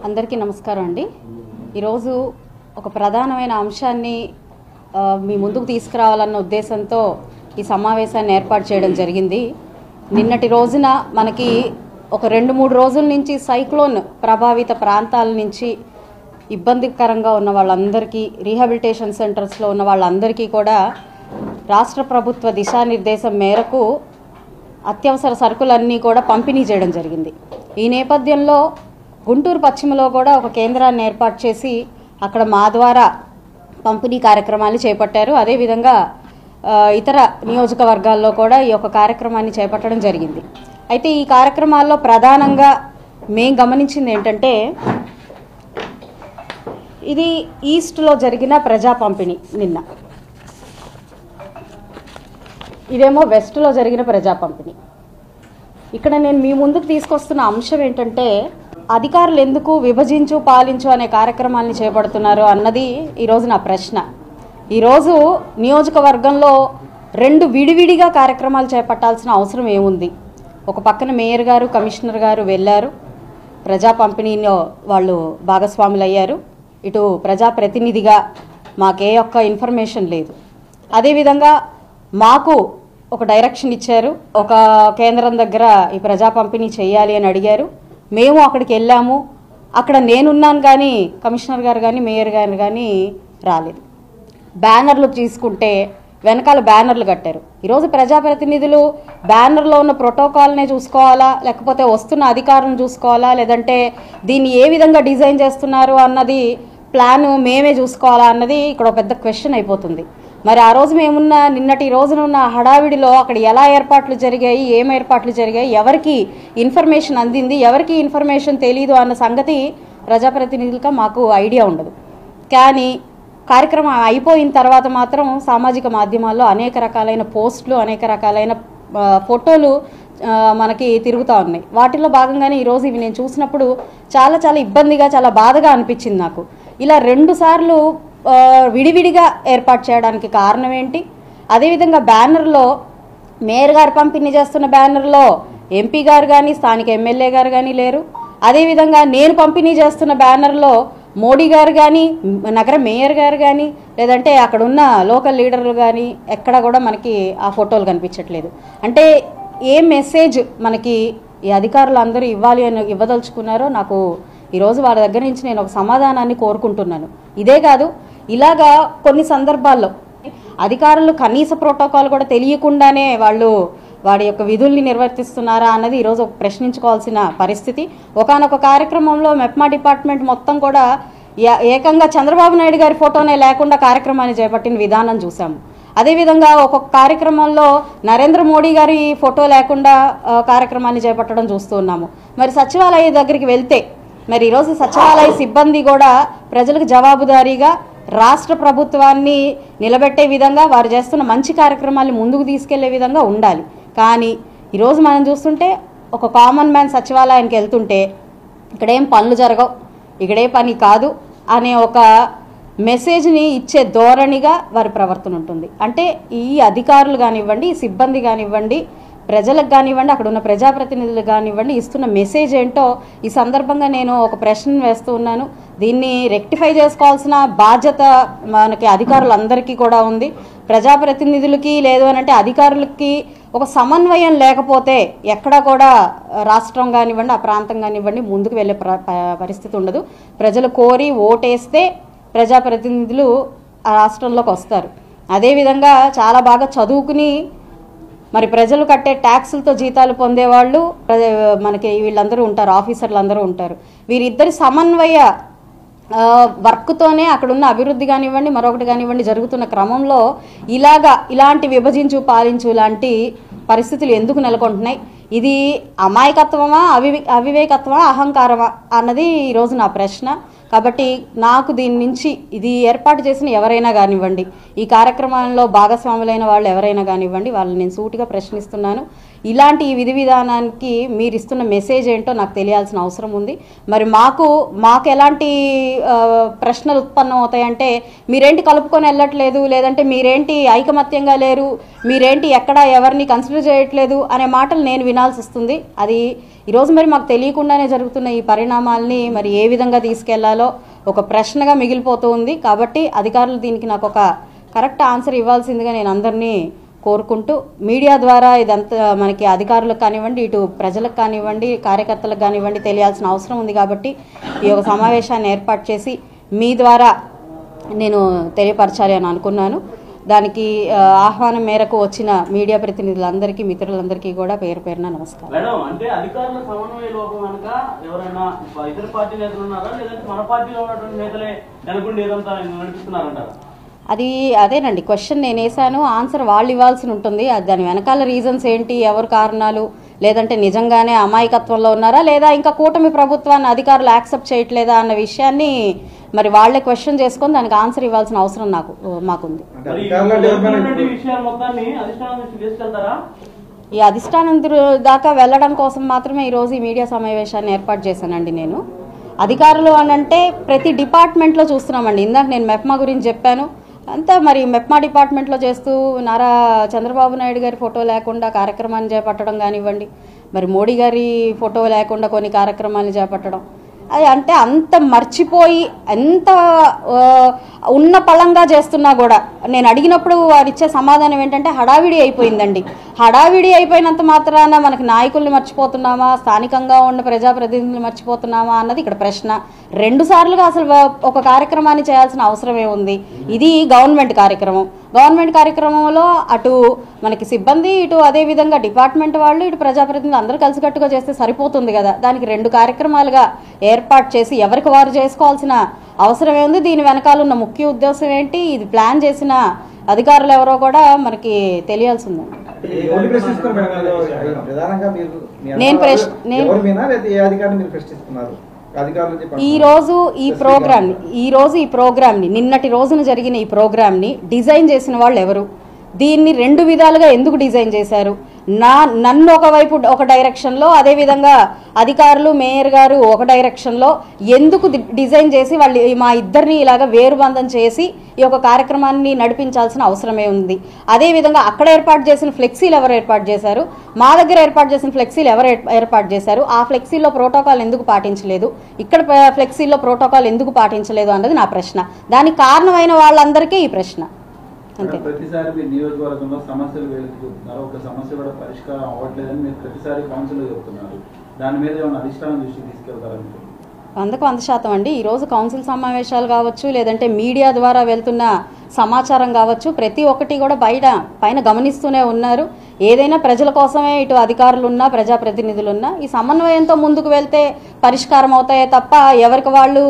అందరికీ నమస్కారం అండి. ఈరోజు ఒక ప్రధానమైన అంశాన్ని మీ ముందుకు తీసుకురావాలన్న ఉద్దేశంతో ఈ సమావేశాన్ని ఏర్పాటు చేయడం జరిగింది. నిన్నటి రోజున మనకి ఒక 2-3 రోజుల నుంచి సైక్లోన్ ప్రభావిత ప్రాంతాల నుంచి ఇబ్బందికరంగా ఉన్న వాళ్ళందరికీ, రీహాబిలిటేషన్ సెంటర్స్లో ఉన్న వాళ్ళందరికీ కూడా రాష్ట్ర ప్రభుత్వ దిశానిర్దేశం మేరకు అత్యవసర సరుకులన్నీ కూడా పంపిణీ చేయడం జరిగింది. ఈ నేపథ్యంలో గుంటూరు పశ్చిమలో కూడా ఒక కేంద్రాన్ని ఏర్పాటు చేసి అక్కడ మా ద్వారా పంపిణీ కార్యక్రమాలు చేపట్టారు. అదేవిధంగా ఇతర నియోజకవర్గాల్లో కూడా ఈ యొక్క కార్యక్రమాన్ని చేపట్టడం జరిగింది. అయితే ఈ కార్యక్రమాల్లో ప్రధానంగా మేము గమనించింది ఏంటంటే, ఇది ఈస్ట్లో జరిగిన ప్రజా పంపిణీ, నిన్న ఇదేమో వెస్ట్లో జరిగిన ప్రజా పంపిణీ. ఇక్కడ నేను మీ ముందుకు తీసుకొస్తున్న అంశం ఏంటంటే, అధికారులు ఎందుకు విభజించు పాలించు అనే కార్యక్రమాన్ని చేపడుతున్నారు అన్నది ఈరోజు నా ప్రశ్న. ఈరోజు నియోజకవర్గంలో 2 విడివిడిగా కార్యక్రమాలు చేపట్టాల్సిన అవసరం ఏముంది? ఒక పక్కన మేయర్ గారు, కమిషనర్ గారు వెళ్ళారు, ప్రజా పంపిణీలో వాళ్ళు భాగస్వాములు అయ్యారు. ఇటు ప్రజాప్రతినిధిగా మాకే ఒక్క ఇన్ఫర్మేషన్ లేదు. అదేవిధంగా మాకు ఒక డైరెక్షన్ ఇచ్చారు, ఒక కేంద్రం దగ్గర ఈ ప్రజా పంపిణీ చేయాలి అని అడిగారు. మేము అక్కడికి వెళ్ళాము. అక్కడ నేనున్నాను కానీ కమిషనర్ గారు కానీ మేయర్ గారు కానీ రాలేదు. బ్యానర్లు తీసుకుంటే వెనకాల బ్యానర్లు కట్టారు. ఈరోజు ప్రజాప్రతినిధులు బ్యానర్లో ఉన్న ప్రోటోకాల్నే చూసుకోవాలా, లేకపోతే వస్తున్న అధికారులను చూసుకోవాలా, లేదంటే దీన్ని ఏ విధంగా డిజైన్ చేస్తున్నారు అన్నది ప్లాన్ మేమే చూసుకోవాలా అన్నది ఇక్కడ ఒక పెద్ద క్వశ్చన్ అయిపోతుంది. మరి ఆ రోజు మేమున్న నిన్నటి రోజున ఉన్న హడావిడిలో అక్కడ ఎలా ఏర్పాట్లు జరిగాయి, ఏం ఏర్పాట్లు జరిగాయి, ఎవరికి ఇన్ఫర్మేషన్ అందింది, ఎవరికి ఇన్ఫర్మేషన్ తెలీదు అన్న సంగతి ప్రజాప్రతినిధులుగా మాకు ఐడియా ఉండదు. కానీ కార్యక్రమం అయిపోయిన తర్వాత మాత్రం సామాజిక మాధ్యమాల్లో అనేక రకాలైన పోస్టులు, అనేక రకాలైన ఫోటోలు మనకి తిరుగుతూ ఉన్నాయి. వాటిల్లో భాగంగానే ఈరోజు ఇవి నేను చూసినప్పుడు చాలా చాలా ఇబ్బందిగా, చాలా బాధగా అనిపించింది నాకు. ఇలా 2 సార్లు విడివిడిగా ఏర్పాటు చేయడానికి కారణం ఏంటి? అదేవిధంగా బ్యానర్లో మేయర్ గారు పంపిణీ చేస్తున్న బ్యానర్లో ఎంపీ గారు కానీ, స్థానిక ఎమ్మెల్యే గారు కానీ లేరు. అదేవిధంగా నేను పంపిణీ చేస్తున్న బ్యానర్లో మోడీ గారు కానీ, నగర మేయర్ గారు కానీ, లేదంటే అక్కడ ఉన్న లోకల్ లీడర్లు కానీ ఎక్కడ కూడా మనకి ఆ ఫోటోలు కనిపించట్లేదు. అంటే ఏ మెసేజ్ మనకి ఈ అధికారులు అందరూ ఇవ్వదలుచుకున్నారో నాకు ఈరోజు వాళ్ళ దగ్గర నుంచి నేను ఒక సమాధానాన్ని కోరుకుంటున్నాను. ఇదే కాదు, ఇలాగా కొన్ని సందర్భాల్లో అధికారులు కనీస ప్రోటోకాల్ కూడా తెలియకుండానే వాళ్ళు వాడి యొక్క విధుల్ని నిర్వర్తిస్తున్నారా అన్నది ఈరోజు ప్రశ్నించుకోవాల్సిన పరిస్థితి. ఒకానొక కార్యక్రమంలో మెప్మా డిపార్ట్మెంట్ మొత్తం కూడా ఏకంగా చంద్రబాబు నాయుడు గారి ఫోటోనే లేకుండా కార్యక్రమాన్ని చేపట్టిన విధానం చూసాము. అదేవిధంగా ఒక్కొక్క కార్యక్రమంలో నరేంద్ర మోడీ గారి ఫోటో లేకుండా కార్యక్రమాన్ని చేపట్టడం చూస్తూ ఉన్నాము. మరి సచివాలయ దగ్గరికి వెళ్తే మరి ఈరోజు సచివాలయ సిబ్బంది కూడా ప్రజలకు జవాబుదారీగా రాష్ట్ర ప్రభుత్వాన్ని నిలబెట్టే విధంగా వారు చేస్తున్న మంచి కార్యక్రమాన్ని ముందుకు తీసుకెళ్లే విధంగా ఉండాలి. కానీ ఈరోజు మనం చూస్తుంటే ఒక కామన్ మ్యాన్ సచివాలయానికి వెళ్తుంటే ఇక్కడేం పనులు జరగవు, ఇక్కడే పని కాదు అనే ఒక మెసేజ్ని ఇచ్చే ధోరణిగా వారి ప్రవర్తన ఉంటుంది. అంటే ఈ అధికారులు కానివ్వండి, ఈ సిబ్బంది కానివ్వండి, ప్రజలకు కానివ్వండి, అక్కడ ఉన్న ప్రజాప్రతినిధులు కానివ్వండి ఇస్తున్న మెసేజ్ ఏంటో ఈ సందర్భంగా నేను ఒక ప్రశ్న వేస్తూ ఉన్నాను. దీన్ని రెక్టిఫై చేసుకోవాల్సిన బాధ్యత మనకి అధికారులందరికీ కూడా ఉంది. ప్రజాప్రతినిధులకి లేదు అనంటే అధికారులకి ఒక సమన్వయం లేకపోతే ఎక్కడా కూడా రాష్ట్రం కానివ్వండి, ఆ ప్రాంతం కానివ్వండి ముందుకు వెళ్ళే పరిస్థితి ఉండదు. ప్రజలు కోరి ఓటేస్తే ప్రజాప్రతినిధులు ఆ రాష్ట్రంలోకి వస్తారు. అదేవిధంగా చాలా బాగా చదువుకుని మరి ప్రజలు కట్టే ట్యాక్సులతో జీతాలు పొందేవాళ్ళు మనకి వీళ్ళందరూ ఉంటారు, ఆఫీసర్లు అందరూ ఉంటారు. వీరిద్దరి సమన్వయ వర్క్తోనే అక్కడున్న అభివృద్ధి కానివ్వండి, మరొకటి కానివ్వండి జరుగుతున్న క్రమంలో ఇలాంటి విభజించు పాలించు లాంటి పరిస్థితులు ఎందుకు నెలకొంటున్నాయి? ఇది అమాయకత్వమా, అవివేకత్వమా, అహంకారమా అన్నది ఈరోజు నా ప్రశ్న. కాబట్టి నాకు దీని నుంచి ఇది ఏర్పాటు చేసిన ఎవరైనా కానివ్వండి, ఈ కార్యక్రమంలో భాగస్వాములైన వాళ్ళు ఎవరైనా కానివ్వండి, వాళ్ళని నేను సూటిగా ప్రశ్నిస్తున్నాను. ఇలాంటి ఈ విధి విధానానికి మీరు ఇస్తున్న మెసేజ్ ఏంటో నాకు తెలియాల్సిన అవసరం ఉంది. మరి మాకు ఎలాంటి ప్రశ్నలు ఉత్పన్నం అవుతాయంటే, మీరేంటి కలుపుకొని వెళ్ళట్లేదు, లేదంటే మీరేంటి ఐకమత్యంగా లేరు, మీరేంటి ఎక్కడ ఎవరిని కన్సిడర్ చేయట్లేదు అనే మాటలు నేను వినాల్సి వస్తుంది. అది ఈరోజు మరి మాకు తెలియకుండానే జరుగుతున్న ఈ పరిణామాల్ని మరి ఏ విధంగా తీసుకెళ్లాలో ఒక ప్రశ్నగా మిగిలిపోతూ ఉంది. కాబట్టి అధికారులు దీనికి నాకు ఒక కరెక్ట్ ఆన్సర్ ఇవ్వాల్సిందిగా నేను అందరినీ కోరుకుంటూ, మీడియా ద్వారా ఇదంతా మనకి అధికారులకు కానివ్వండి, ఇటు ప్రజలకు కానివ్వండి, కార్యకర్తలకు కానివ్వండి తెలియాల్సిన అవసరం ఉంది. కాబట్టి ఈ యొక్క సమావేశాన్ని ఏర్పాటు చేసి మీ ద్వారా నేను తెలియపరచాలి అని అనుకున్నాను. దానికి ఆహ్వానం మేరకు వచ్చిన మీడియా ప్రతినిధులందరికీ, మిత్రులందరికీ కూడా పేరు పేరున నమస్కారం. మేడం, అంటే అధికారుల సమన్వయ లోపం కనుక ఎవరైనా ఇతర పార్టీ నేతలు ఉన్నారా, లేదంటే మన పార్టీలో ఉన్నటువంటి నేతలే నెలకొండి ఏదంతా నడిపిస్తున్నారంటారా? అదేనండి క్వశ్చన్ నేను వేసాను, ఆన్సర్ వాళ్ళు ఇవ్వాల్సి ఉంటుంది. దాని వెనకాల రీజన్స్ ఏంటి, ఎవరు కారణాలు, లేదంటే నిజంగానే అమాయకత్వంలో ఉన్నారా, లేదా ఇంకా కూటమి ప్రభుత్వాన్ని అధికారులు యాక్సెప్ట్ చేయట్లేదా అన్న విషయాన్ని మరి వాళ్లే క్వశ్చన్ చేసుకొని దానికి ఆన్సర్ ఇవ్వాల్సిన అవసరం మాకుంది. ఈ అధిష్టానం దాకా వెళ్ళడం కోసం మాత్రమే ఈరోజు ఈ మీడియా సమావేశాన్ని ఏర్పాటు చేశానండి. నేను అధికారులు అనంటే ప్రతి డిపార్ట్మెంట్లో చూస్తున్నామండి. ఇందాక నేను మెప్మా గురించి చెప్పాను. అంతా మరి మెప్మా డిపార్ట్మెంట్లో చేస్తూ నారా చంద్రబాబు నాయుడు గారి ఫోటో లేకుండా కార్యక్రమాన్ని చేపట్టడం కానివ్వండి, మరి మోడీ గారి ఫోటో లేకుండా కొన్ని కార్యక్రమాలు చేపట్టడం, అది అంటే అంత మర్చిపోయి ఎంత ఉన్న పళంగా చేస్తున్నా కూడా నేను అడిగినప్పుడు వారు ఇచ్చే సమాధానం ఏంటంటే హడావిడి అయిపోయిందండి. హడావిడి అయిపోయినంత మాత్రాన మనకి నాయకుల్ని మర్చిపోతున్నామా, స్థానికంగా ఉన్న ప్రజాప్రతినిధులు మర్చిపోతున్నామా అన్నది ఇక్కడ ప్రశ్న. 2 సార్లుగా అసలు ఒక కార్యక్రమాన్ని చేయాల్సిన అవసరమే ఉంది. ఇది గవర్నమెంట్ కార్యక్రమం. గవర్నమెంట్ కార్యక్రమంలో అటు మనకి సిబ్బంది, ఇటు అదేవిధంగా డిపార్ట్మెంట్ వాళ్ళు, ఇటు ప్రజాప్రతినిధులు అందరూ కలిసికట్టుగా చేస్తే సరిపోతుంది కదా. దానికి 2 కార్యక్రమాలుగా ఏర్పాటు చేసి ఎవరికి వారు చేసుకోవాల్సిన అవసరం ఉంది. దీని వెనకాల ఉన్న ముఖ్య ఉద్దేశం ఏంటి, ఇది ప్లాన్ చేసిన అధికారులు ఎవరో కూడా మనకి తెలియాల్సి ఉందండి. ఈ రోజు ఈ ప్రోగ్రామ్ని నిన్నటి రోజున జరిగిన ఈ ప్రోగ్రామ్ని డిజైన్ చేసిన వాళ్ళు ఎవరు, దీన్ని 2 విధాలుగా ఎందుకు డిజైన్ చేశారు, నన్ను ఒకవైపు ఒక డైరెక్షన్లో, అదేవిధంగా అధికారులు మేయర్ గారు ఒక డైరెక్షన్లో ఎందుకు డిజైన్ చేసి వాళ్ళు మా ఇద్దరిని ఇలాగ వేరుబంధం చేసి ఈ యొక్క కార్యక్రమాన్ని నడిపించాల్సిన అవసరమే ఉంది. అదేవిధంగా అక్కడ ఏర్పాటు చేసిన ఫ్లెక్సీలు ఎవరు ఏర్పాటు చేశారు, మా దగ్గర ఏర్పాటు చేసిన ఫ్లెక్సీలు ఎవరు ఏర్పాటు చేశారు, ఆ ఫ్లెక్సీలో ప్రోటోకాల్ ఎందుకు పాటించలేదు, ఇక్కడ ఫ్లెక్సీలో ప్రోటోకాల్ ఎందుకు పాటించలేదు అన్నది నా ప్రశ్న. దానికి కారణమైన వాళ్ళందరికీ ఈ ప్రశ్న. ప్రతిసారి మీరు నియోజకవర్గంలో సమస్యలు వెలుగుతున్నారు, ఒక సమస్య కూడా పరిష్కారం అవ్వట్లేదని మీరు ప్రతిసారి కౌన్సిల్ చెప్తున్నారు. దాని మీద ఏమైనా అధిష్టానం దృష్టికి తీసుకెళ్తారని? 100% అండి. ఈరోజు కౌన్సిల్ సమావేశాలు కావచ్చు, లేదంటే మీడియా ద్వారా వెళ్తున్న సమాచారం కావచ్చు, ప్రతి ఒక్కటి కూడా పైన గమనిస్తూనే ఉన్నారు. ఏదైనా ప్రజల కోసమే ఇటు అధికారులు ఉన్నా, ప్రజాప్రతినిధులు ఉన్నా ఈ సమన్వయంతో ముందుకు వెళ్తే పరిష్కారం అవుతాయే తప్ప ఎవరికి వాళ్ళు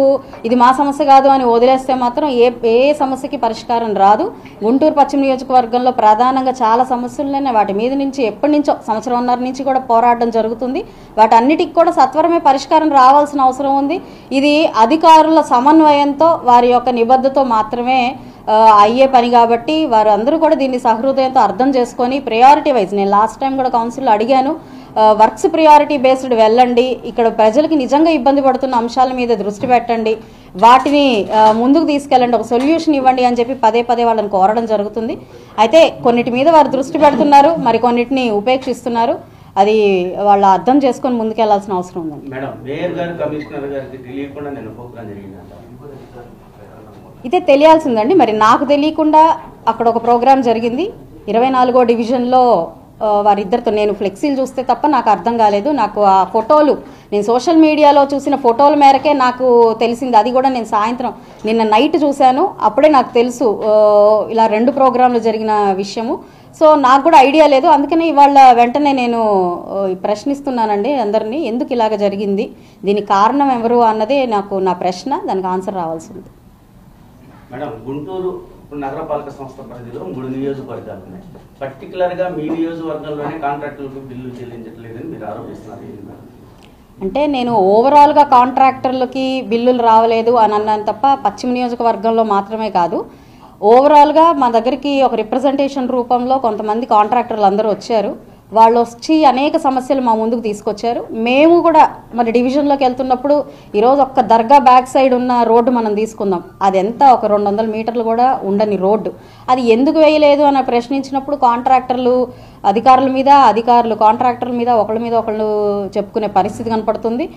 ఇది మా సమస్య కాదు అని వదిలేస్తే మాత్రం ఏ సమస్యకి పరిష్కారం రాదు. గుంటూరు పశ్చిమ నియోజకవర్గంలో ప్రధానంగా చాలా సమస్యలున్నాయి. వాటి మీద నుంచి ఎప్పటి నుంచో 1.5 నుంచి కూడా పోరాటం జరుగుతుంది. వాటన్నిటికి కూడా సత్వరమే పరిష్కారం రావాల్సిన అవసరం ఉంది. ఇది అధికారుల సమన్వయంతో వారి యొక్క నిబద్ధతో మాత్రమే అయ్యే పని కాబట్టి వారు అందరూ కూడా దీన్ని సహృదయంతో అర్థం చేసుకొని ప్రయారిటీ వైజ్, నేను లాస్ట్ టైం కూడా కౌన్సిల్లో అడిగాను, వర్క్స్ ప్రియారిటీ బేస్డ్ వెళ్ళండి, ఇక్కడ ప్రజలకి నిజంగా ఇబ్బంది పడుతున్న అంశాల మీద దృష్టి పెట్టండి, వాటిని ముందుకు తీసుకెళ్ళండి, ఒక సొల్యూషన్ ఇవ్వండి అని చెప్పి పదే వాళ్ళని కోరడం జరుగుతుంది. అయితే కొన్నిటి మీద వారు దృష్టి పెడుతున్నారు, మరి కొన్నిటిని ఉపేక్షిస్తున్నారు. అది వాళ్ళ అర్థం చేసుకొని ముందుకెళ్లాల్సిన అవసరం ఉందండి. అయితే తెలియాల్సిందండి. మరి నాకు తెలియకుండా అక్కడ ఒక ప్రోగ్రాం జరిగింది. 24వ డివిజన్లో వారిద్దరితో నేను ఫ్లెక్సీలు చూస్తే తప్ప నాకు అర్థం కాలేదు. నాకు ఆ ఫోటోలు నేను సోషల్ మీడియాలో చూసిన ఫోటోల మేరకే నాకు తెలిసింది. అది కూడా నేను సాయంత్రం నిన్న నైట్ చూశాను. అప్పుడే నాకు తెలుసు ఇలా 2 ప్రోగ్రాంలు జరిగిన విషయము. సో నాకు కూడా ఐడియా లేదు. అందుకని ఇవాళ వెంటనే నేను ప్రశ్నిస్తున్నానండి అందరినీ, ఎందుకు ఇలాగ జరిగింది, దీనికి కారణం ఎవరు అన్నదే నా ప్రశ్న. దానికి ఆన్సర్ రావాల్సి ఉంది. మేడం, గుంటూరు నగరపాలక సంస్థ పరిధిలో 3 నియోజకవర్గాలు ఉన్నాయి. పర్టికులర్గా మీ నియోజకవర్గంలోనే కాంట్రాక్టర్లకు బిల్లు చెల్లించట్లేదని మీరు ఆరోపిస్తున్నారు. అంటే నేను ఓవరాల్గా కాంట్రాక్టర్లకి బిల్లులు రావలేదు అని అన్నాను తప్ప పశ్చిమ నియోజకవర్గంలో మాత్రమే కాదు, ఓవరాల్గా మా దగ్గరికి ఒక రిప్రజెంటేషన్ రూపంలో కొంతమంది కాంట్రాక్టర్లు అందరూ వచ్చారు. వాళ్ళు వచ్చి అనేక సమస్యలు మా ముందుకు తీసుకొచ్చారు. మేము కూడా మరి డివిజన్లోకి వెళ్తున్నప్పుడు ఈరోజు ఒక్క దర్గా బ్యాక్ సైడ్ ఉన్న రోడ్డు మనం తీసుకుందాం, అది ఎంత ఒక 200 మీటర్లు కూడా ఉండని రోడ్డు, అది ఎందుకు వేయలేదు అని ప్రశ్నించినప్పుడు కాంట్రాక్టర్లు అధికారుల మీద, అధికారులు కాంట్రాక్టర్ల మీద ఒకళ్ళ మీద ఒకళ్ళు చెప్పుకునే పరిస్థితి కనపడుతుంది.